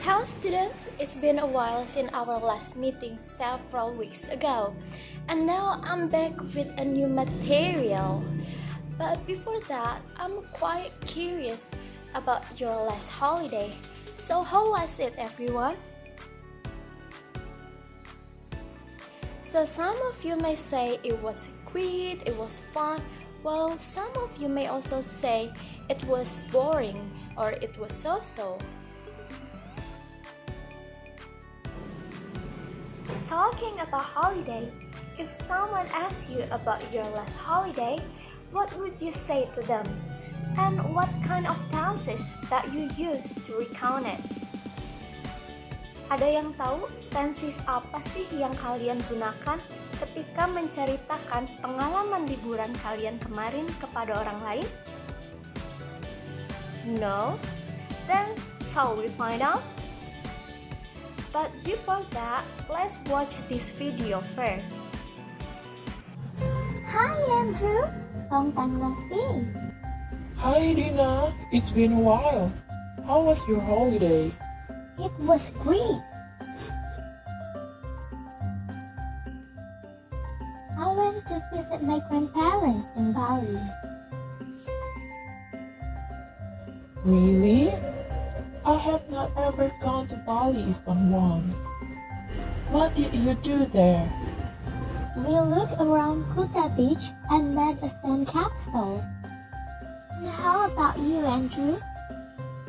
Hello students, it's been a while since our last meeting several weeks ago, and now I'm back with a new material. But before that, I'm quite curious about your last holiday. So how was it, everyone? So some of you may say it was great, it was fun, while some of you may also say it was boring or it was so-so. Talking about holiday, if someone asks you about your last holiday, what would you say to them? And what kind of tenses that you use to recount it? Ada yang tahu tenses apa sih yang kalian gunakan ketika menceritakan pengalaman liburan kalian kemarin kepada orang lain? No? Then, shall we find out? But before that, let's watch this video first. Hi Andrew, long time no see. Hi Dina, it's been a while. How was your holiday? It was great. I went to visit my grandparents in Bali. Really? I have not ever gone to Bali even once. What did you do there? We looked around Kuta Beach and met a sandcastle. And how about you, Andrew?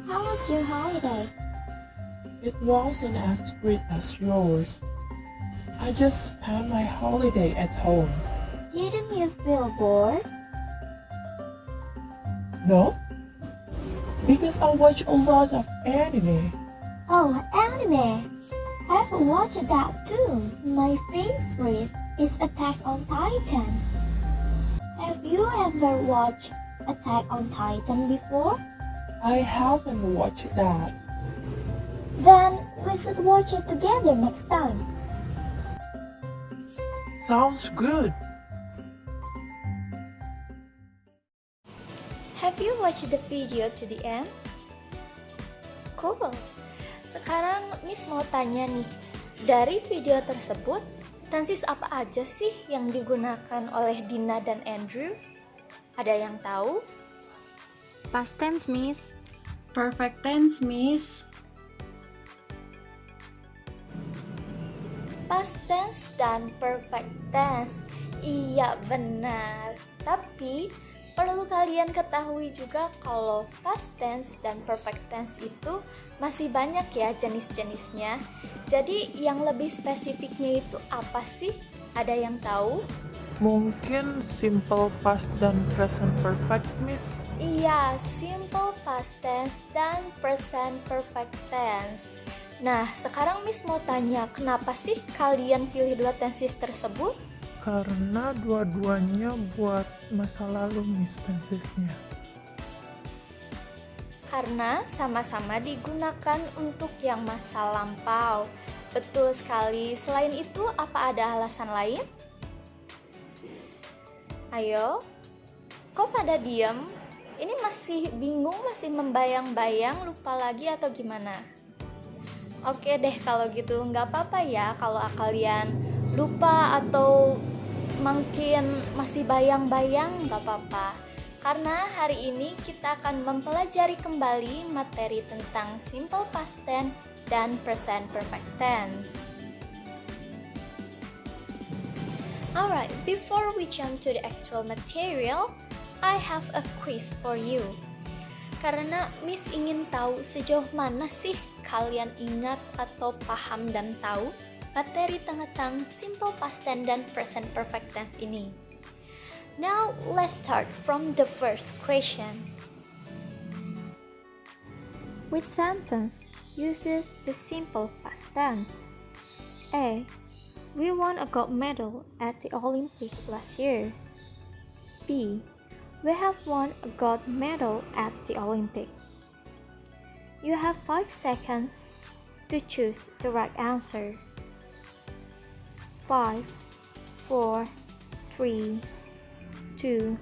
How was your holiday? It wasn't as great as yours. I just spent my holiday at home. Didn't you feel bored? No? Because I watch a lot of anime. Oh, anime! I've watched that too. My favorite is Attack on Titan. Have you ever watched Attack on Titan before? I haven't watched that. Then we should watch it together next time. Sounds good. Have you watched the video to the end? Cool. Sekarang Miss mau tanya nih, dari video tersebut, tenses apa aja sih yang digunakan oleh Dina dan Andrew? Ada yang tahu? Past tense, Miss. Perfect tense, Miss. Past tense dan perfect tense. Iya benar. Tapi perlu kalian ketahui juga kalau past tense dan perfect tense itu masih banyak ya jenis-jenisnya. Jadi yang lebih spesifiknya itu apa sih? Ada yang tahu? Mungkin simple past dan present perfect, Miss. Iya, simple past tense dan present perfect tense. Nah, sekarang Miss mau tanya, kenapa sih kalian pilih dua tenses tersebut? Karena dua-duanya buat masa lalu, Miss, tensesnya. Karena sama-sama digunakan untuk yang masa lampau. Betul sekali. Selain itu, apa ada alasan lain? Ayo, kok pada diem? Ini masih bingung, masih membayang-bayang, lupa lagi atau gimana? Oke deh kalau gitu, nggak apa-apa ya kalau kalian lupa atau mungkin masih bayang-bayang, nggak apa-apa. Karena hari ini kita akan mempelajari kembali materi tentang simple past tense dan present perfect tense. Alright, before we jump to the actual material, I have a quiz for you. Karena Miss ingin tahu sejauh mana sih kalian ingat atau paham dan tahu materi tentang simple past tense dan present perfect tense ini. Now, let's start from the first question. Which sentence uses the simple past tense? A. We won a gold medal at the Olympics last year. B. We have won a gold medal at the Olympics. You have 5 seconds to choose the right answer. 5, 4, 3, 2,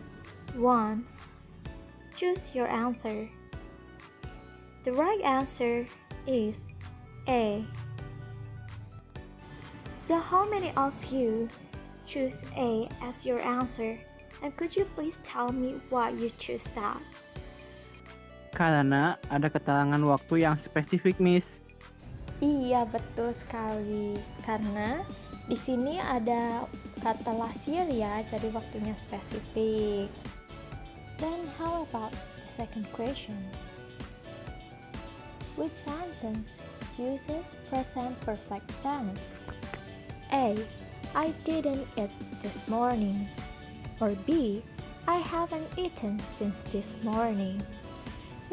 1. Choose your answer. The right answer is A. So how many of you choose A as your answer? And could you please tell me why you choose that? Karena ada keterangan waktu yang spesifik, Miss. Iya, betul sekali. Karena di sini ada kata last year ya, jadi waktunya spesifik. Then how about the second question? Which sentence uses present perfect tense? A. I didn't eat this morning. Or B. I haven't eaten since this morning.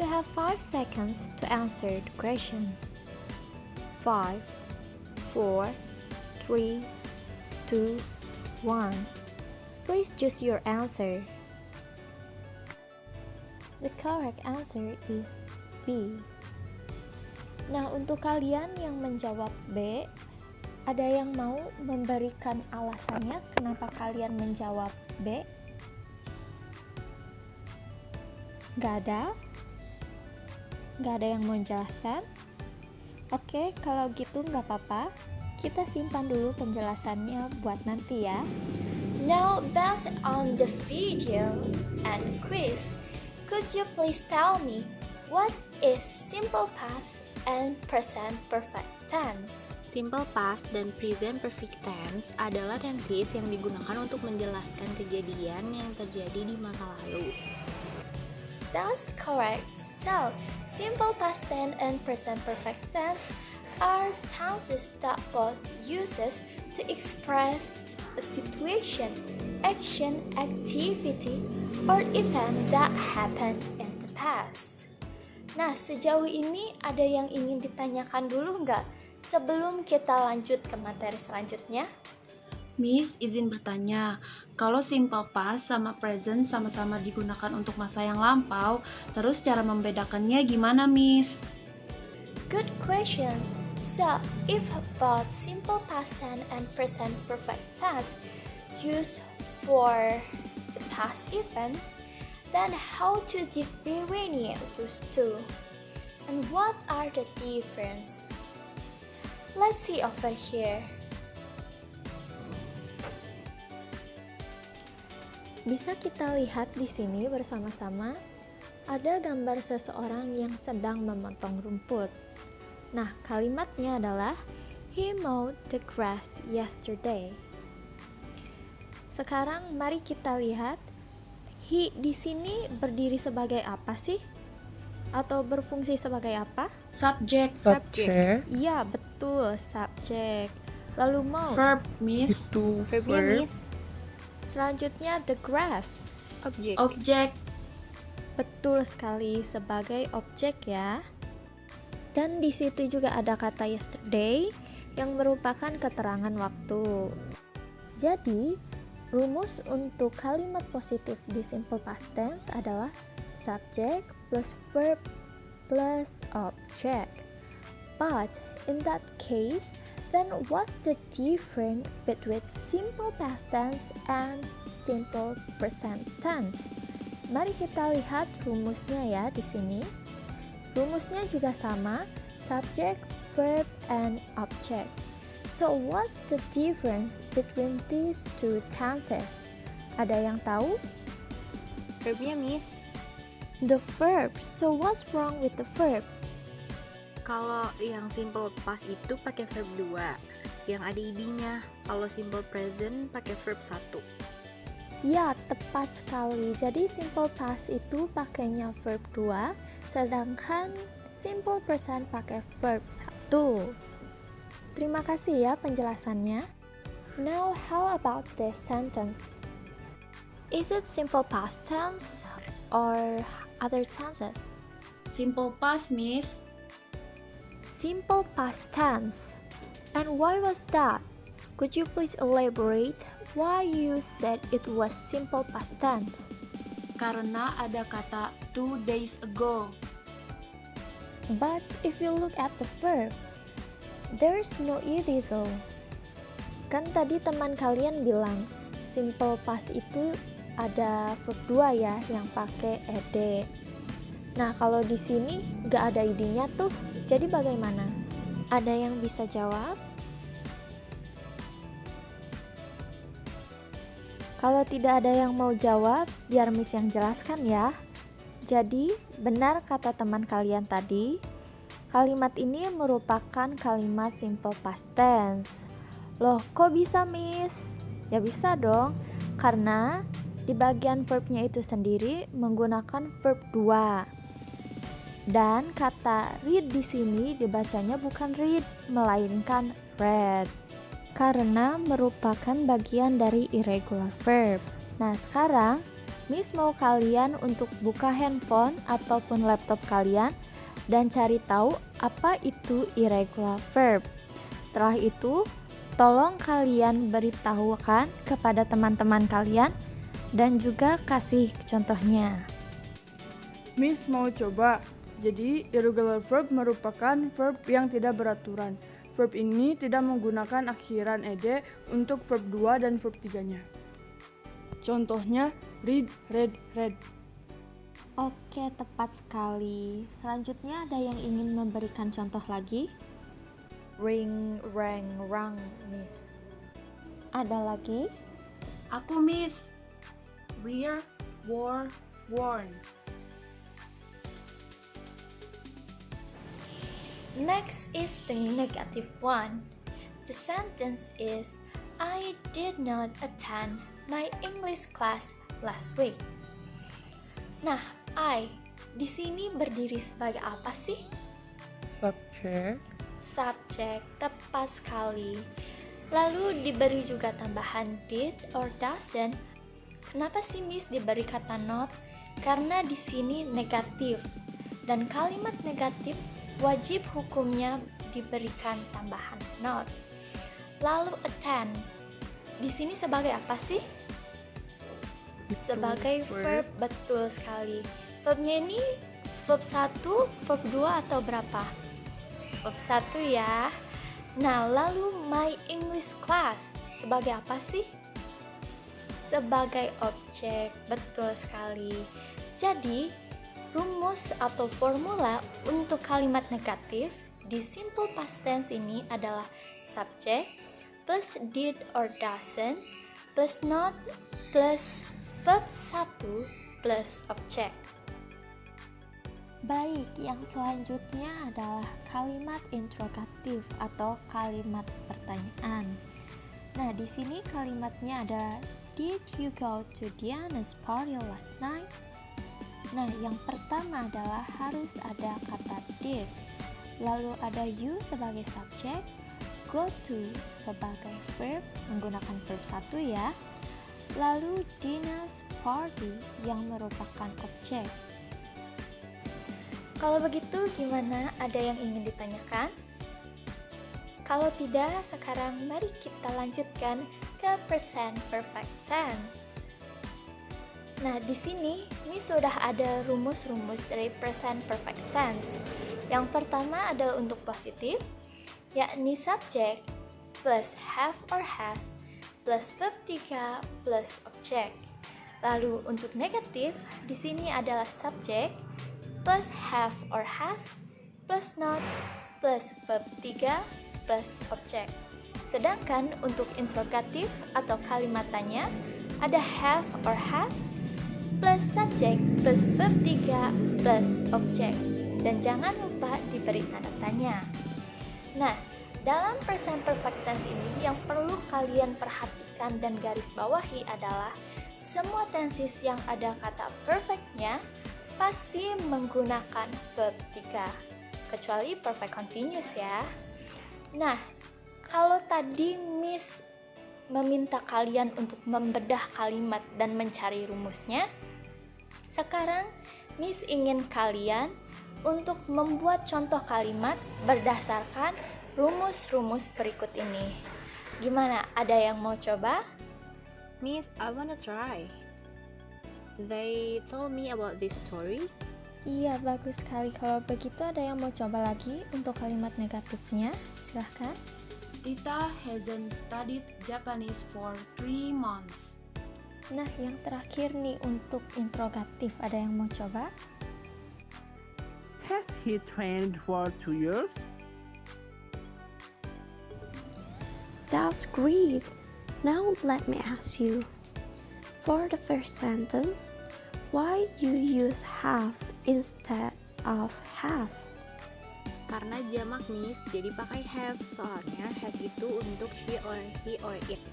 You have 5 seconds to answer the question. 5, 4, 3, 2, 1. Please choose your answer. The correct answer is B. Nah, untuk kalian yang menjawab B, ada yang mau memberikan alasannya kenapa kalian menjawab B? Gak ada? Gak ada yang mau menjelaskan? Oke, kalau gitu gak apa-apa. Kita simpan dulu penjelasannya buat nanti ya. Now, based on the video and quiz, could you please tell me what is simple past and present perfect tense? Simple past dan present perfect tense adalah tenses yang digunakan untuk menjelaskan kejadian yang terjadi di masa lalu. That's correct. So, simple past tense and present perfect tense are tenses that both uses to express a situation, action, activity, or event that happened in the past. Nah, sejauh ini ada yang ingin ditanyakan dulu nggak? Sebelum kita lanjut ke materi selanjutnya. Miss, izin bertanya, kalau simple past sama present sama-sama digunakan untuk masa yang lampau, terus cara membedakannya gimana, Miss? Good question. So, if both simple past tense and present perfect tense used for the past event, then how to differentiate those two? And what are the differences? Let's see over here. Bisa kita lihat di sini bersama-sama ada gambar seseorang yang sedang memotong rumput. Nah, kalimatnya adalah He mowed the grass yesterday. Sekarang mari kita lihat he di sini berdiri sebagai apa sih? Atau berfungsi sebagai apa? Subject. Iya, betul, subjek. Lalu mow. Verb, Miss. Itu Verbnya, verb. Miss. Selanjutnya the grass. Objek. Object. Betul sekali, sebagai objek ya. Dan di situ juga ada kata yesterday yang merupakan keterangan waktu. Jadi, rumus untuk kalimat positif di simple past tense adalah subject plus verb plus object. But in that case, then what's the difference between simple past tense and simple present tense? Mari kita lihat rumusnya ya di sini. Rumusnya juga sama, subject, verb, and object. So what's the difference between these two tenses? Ada yang tahu? Verbnya, Miss. The verb. So what's wrong with the verb? Kalau yang simple past itu pakai verb 2 yang ada id-nya. Kalau simple present pakai verb 1. Ya, tepat sekali. Jadi simple past itu pakainya verb 2, sedangkan simple present pakai verb 1. Terima kasih ya penjelasannya. Now, how about this sentence? Is it simple past tense or other tenses? Simple past, Miss. Simple past tense. And why was that? Could you please elaborate why you said it was simple past tense? Karena ada kata 2 days ago. But if you look at the verb, there's no ed though. Kan tadi teman kalian bilang simple past itu ada verb 2 ya yang pakai ed. Nah, kalau di sini nggak ada id-nya tuh, jadi bagaimana? Ada yang bisa jawab? Kalau tidak ada yang mau jawab, biar Miss yang jelaskan ya. Jadi, benar kata teman kalian tadi, kalimat ini merupakan kalimat simple past tense. Loh, kok bisa Miss? Ya bisa dong, karena di bagian verbnya itu sendiri menggunakan verb 2. Dan kata read di sini dibacanya bukan read, melainkan read, karena merupakan bagian dari irregular verb. Nah, sekarang Miss mau kalian untuk buka handphone ataupun laptop kalian dan cari tahu apa itu irregular verb. Setelah itu, tolong kalian beritahukan kepada teman-teman kalian dan juga kasih contohnya. Miss mau coba. Jadi, irregular verb merupakan verb yang tidak beraturan. Verb ini tidak menggunakan akhiran ed untuk verb 2 dan verb 3-nya. Contohnya, read, read, read. Oke, tepat sekali. Selanjutnya ada yang ingin memberikan contoh lagi? Ring, rang, rang, Miss. Ada lagi? Aku Miss. Wear, wore, worn. Next is the negative one. The sentence is, I did not attend my English class last week. Nah, I di sini berdiri sebagai apa sih? Subject. Subjek, tepat sekali. Lalu diberi juga tambahan did or doesn't. Kenapa sih Miss diberi kata not? Karena di sini negatif. Dan kalimat negatif wajib hukumnya diberikan tambahan not. Lalu attend. Di sini sebagai apa sih? Sebagai verb, betul sekali. Verbnya ini verb 1, verb 2 atau berapa? Verb 1 ya. Nah, lalu my English class sebagai apa sih? Sebagai objek, betul sekali. Jadi, rumus atau formula untuk kalimat negatif di simple past tense ini adalah subject plus did or doesn't plus not plus verb 1 plus object. Baik, yang selanjutnya adalah kalimat interrogatif atau kalimat pertanyaan. Nah, di sini kalimatnya adalah did you go to Diana's party last night? Nah, yang pertama adalah harus ada kata did, lalu ada you sebagai subjek, go to sebagai verb menggunakan verb 1 ya, lalu Dina's party yang merupakan objek. Kalau begitu gimana? Ada yang ingin ditanyakan? Kalau tidak, sekarang mari kita lanjutkan ke present perfect tense. Nah, di sini Miss sudah ada rumus-rumus dari present perfect tense. Yang pertama adalah untuk positif, yakni subject plus have or has plus verb 3 plus object. Lalu untuk negatif, di sini adalah subject plus have or has plus not plus verb 3 plus object. Sedangkan untuk interrogatif atau kalimat tanya ada have or has plus subject plus verb 3 plus object. Dan jangan lupa diberi tanda tanya. Nah, dalam present perfect tense ini yang perlu kalian perhatikan dan garis bawahi adalah semua tenses yang ada kata perfectnya pasti menggunakan verb 3, kecuali perfect continuous ya. Nah, kalau tadi Miss meminta kalian untuk membedah kalimat dan mencari rumusnya, sekarang Miss ingin kalian untuk membuat contoh kalimat berdasarkan rumus-rumus berikut ini. Gimana? Ada yang mau coba? Miss, I wanna try. They told me about this story. Iya, bagus sekali. Kalau begitu ada yang mau coba lagi untuk kalimat negatifnya? Silahkan. Rita hasn't studied Japanese for 3 months. Nah, yang terakhir nih untuk interrogatif, ada yang mau coba? Has he trained for 2 years? That's great. Now let me ask you. For the first sentence, why you use have instead of has? Karena jamak Miss, jadi pakai have. Soalnya has itu untuk she or he or it.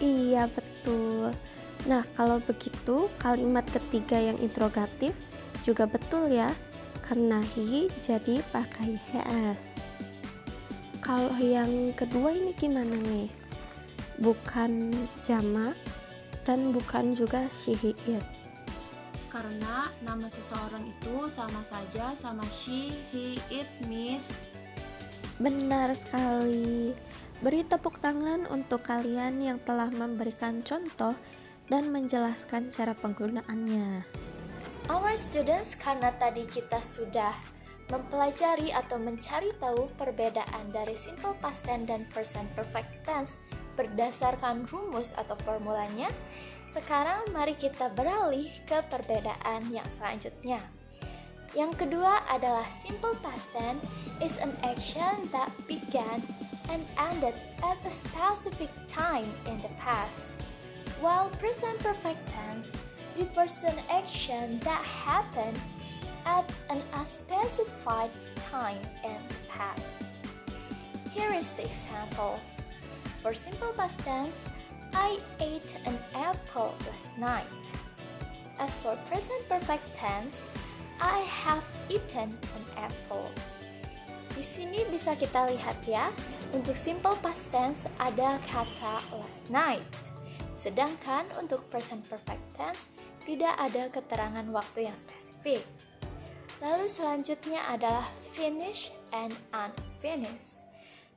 Iya betul. Nah kalau begitu kalimat ketiga yang interrogatif juga betul ya, karena he jadi pakai has. Kalau yang kedua ini gimana nih? Bukan jamak dan bukan juga she, he, it. Karena nama seseorang itu sama saja sama she, he, it, miss. Benar sekali. Beri tepuk tangan untuk kalian yang telah memberikan contoh dan menjelaskan cara penggunaannya. Our students, karena tadi kita sudah mempelajari atau mencari tahu perbedaan dari simple past tense dan present perfect tense berdasarkan rumus atau formulanya, sekarang mari kita beralih ke perbedaan yang selanjutnya. Yang kedua adalah simple past tense is an action that began and ended at a specific time in the past, while present perfect tense refers to an action that happened at an unspecified time in the past. Here is the example. For simple past tense, I ate an apple last night. As for present perfect tense, I have eaten an apple. Di sini bisa kita lihat ya, untuk simple past tense ada kata last night. Sedangkan untuk present perfect tense tidak ada keterangan waktu yang spesifik. Lalu selanjutnya adalah finish and unfinished.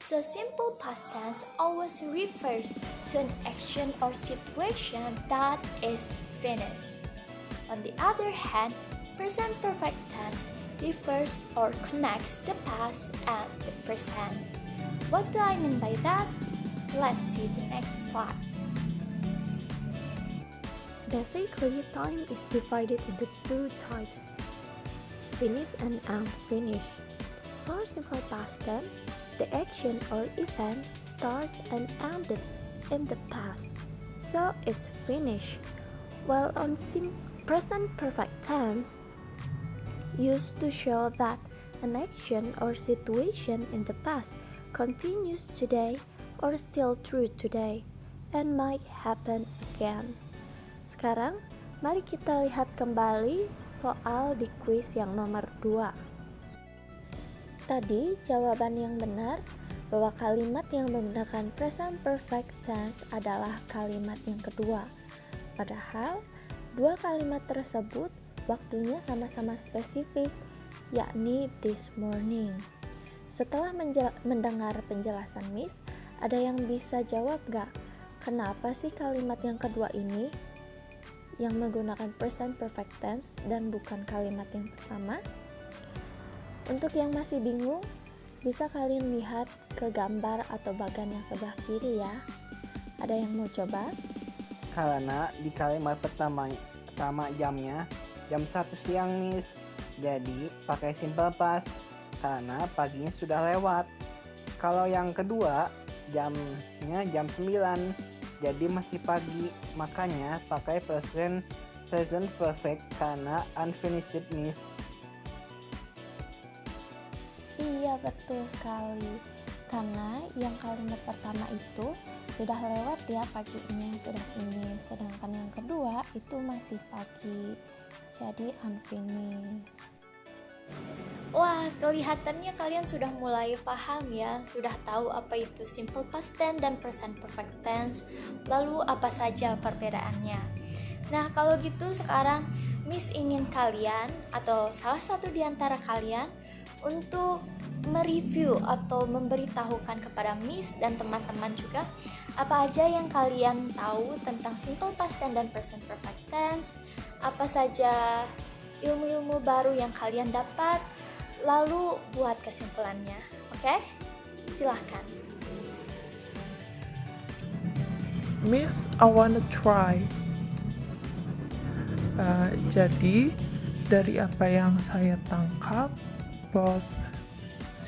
So simple past tense always refers to an action or situation that is finished. On the other hand, present perfect tense refers or connects the past and the present. What do I mean by that? Let's see the next slide. Basically, time is divided into two types, finished and unfinished. For simple past tense, the action or event started and ended in the past, so it's finished. While on present perfect tense, used to show that an action or situation in the past continues today or still true today and might happen again. Sekarang, mari kita lihat kembali soal di kuis yang nomor 2. Tadi jawaban yang benar bahwa kalimat yang menggunakan present perfect tense adalah kalimat yang kedua. Padahal, dua kalimat tersebut waktunya sama-sama spesifik, yakni this morning. Setelah mendengar penjelasan Miss, ada yang bisa jawab gak? Kenapa sih kalimat yang kedua ini yang menggunakan present perfect tense dan bukan kalimat yang pertama? Untuk yang masih bingung, bisa kalian lihat ke gambar atau bagan yang sebelah kiri ya. Ada yang mau coba? Karena di kalimat pertama jamnya jam 1 siang Miss, jadi pakai simple past karena paginya sudah lewat. Kalau yang kedua jamnya jam 9, jadi masih pagi, makanya pakai present perfect karena unfinished Miss. Iya betul sekali, karena yang kalimat pertama itu sudah lewat ya paginya, sudah finish, sedangkan yang kedua itu masih pagi, jadi unfinished. Wah, kelihatannya kalian sudah mulai paham ya, sudah tahu apa itu simple past tense dan present perfect tense, lalu apa saja perbedaannya. Nah, kalau gitu sekarang Miss ingin kalian atau salah satu di antara kalian untuk mereview atau memberitahukan kepada Miss dan teman-teman juga apa aja yang kalian tahu tentang simple past tense dan present perfect tense, apa saja ilmu-ilmu baru yang kalian dapat, lalu buat kesimpulannya. Oke? Silahkan. Miss, I wanna try. Jadi dari apa yang saya tangkap, both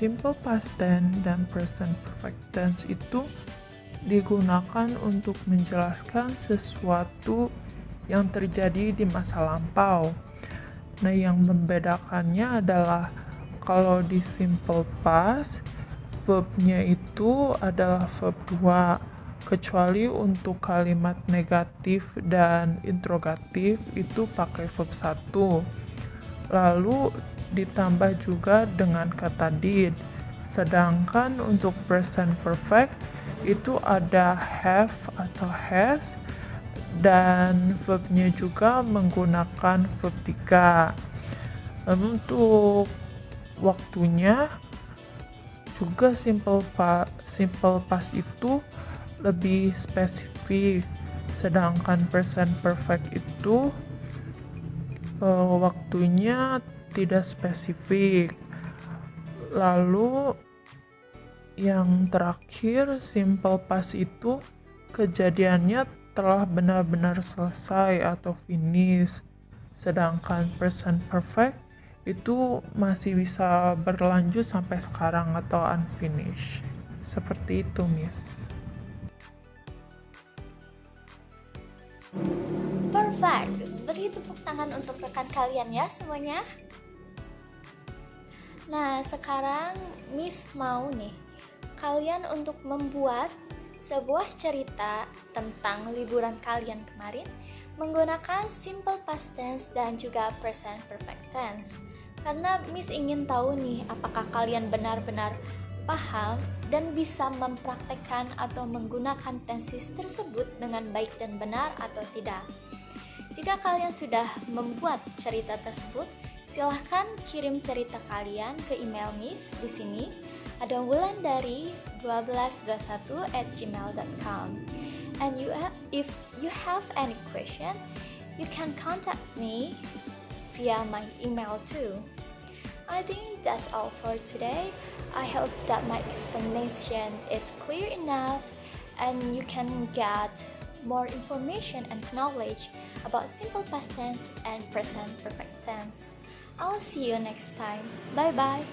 simple past tense dan present perfect tense itu digunakan untuk menjelaskan sesuatu yang terjadi di masa lampau. Nah, yang membedakannya adalah kalau di simple past, verbnya itu adalah verb 2, kecuali untuk kalimat negatif dan interrogatif itu pakai verb 1. Lalu ditambah juga dengan kata did. Sedangkan untuk present perfect itu ada have atau has, dan verbnya juga menggunakan verb 3. Untuk waktunya juga simple past itu lebih spesifik, sedangkan present perfect itu waktunya tidak spesifik. Lalu yang terakhir, simple past itu kejadiannya telah benar-benar selesai atau finish, sedangkan present perfect itu masih bisa berlanjut sampai sekarang atau unfinished. Seperti itu, Miss. Perfect. Beri tepuk tangan untuk rekan kalian ya semuanya. Nah, sekarang Miss mau nih kalian untuk membuat sebuah cerita tentang liburan kalian kemarin menggunakan simple past tense dan juga present perfect tense. Karena Miss ingin tahu nih apakah kalian benar-benar paham dan bisa mempraktekkan atau menggunakan tenses tersebut dengan baik dan benar atau tidak. Jika kalian sudah membuat cerita tersebut, silahkan kirim cerita kalian ke email Miss di sini. Ada wulandari1221@gmail.com. And if you have any question, you can contact me via my email too. I think that's all for today. I hope that my explanation is clear enough and you can get more information and knowledge about simple past tense and present perfect tense. I'll see you next time. Bye bye.